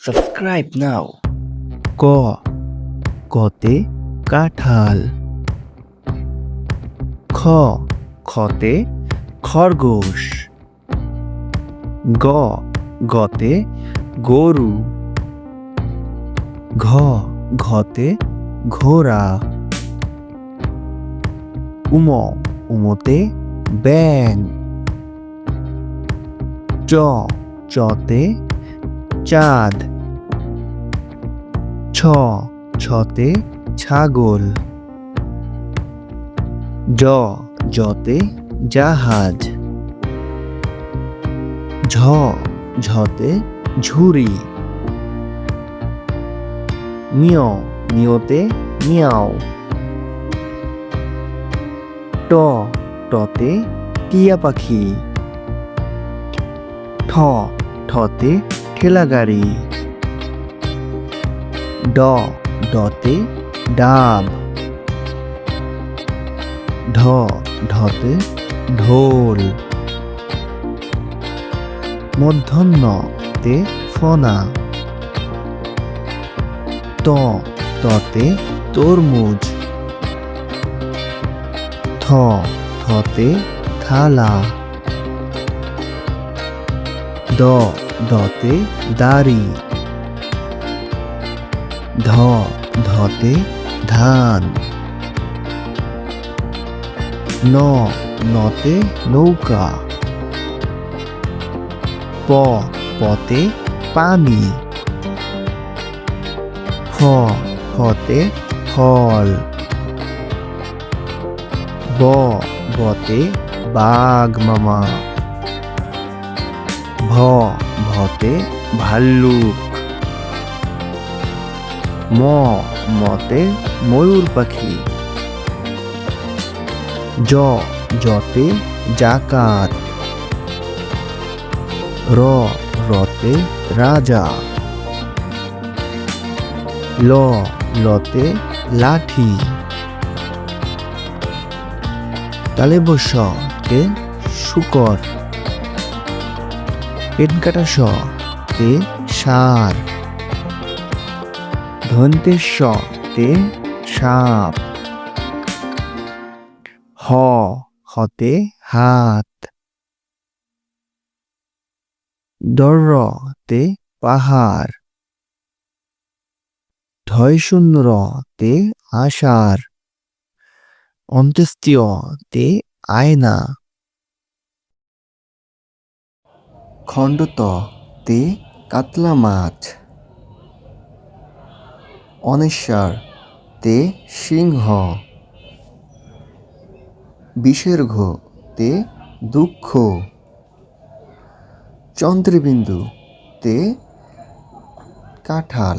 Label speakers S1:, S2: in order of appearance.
S1: Subscribe now.
S2: ক কতে কাঁঠাল। খ খতে খরগোশ। গ গতে গরু। ঘ ঘতে ঘোড়া। উম উমতে ব্যাঙ। চ চতে চাঁদ। ছ ছতে ছাগল। জ জতে জাহাজ। ঝ ঝতে ঝুড়ি। নিয় নিয়তে মিয়াও। ট টতে টিয়া পাখি। ঠ ঠতে ঠেলা গাড়ি। ড ডতে ডাব। ঢ ঢতে ঢোল। মূর্ধন্য তে ফনা। ত ততে তরমুজ। থ থতে থালা। দ দতে দাড়ি। ধ ধতে ধান। ন নতে নৌকা। প পতে পানি। ফ ফতে ফল। ব বতে বাঘ মামা। ভ ভতে ভাল্লুক। ম মতে ময়ূর পাখি। জ জতে জাকাত। র রতে রাজা। ল লতে লাঠি। তালেবস্য তে শুকর। পেটকাটা স তে ষাঁড়। ধন্তেশ্ব তে সাপ। হ হতে হাত। দর তে পাহাড়। ঢয় শূন্য র তে আষাঢ়। অন্ত্যেষ্টিয় তে আয়না। খণ্ডত তে কাতলা মাছ। অনেশ্বর তে সিংহ। বিসর্গ তে দুঃখ। চন্দ্রবিন্দু তে কাঁঠাল।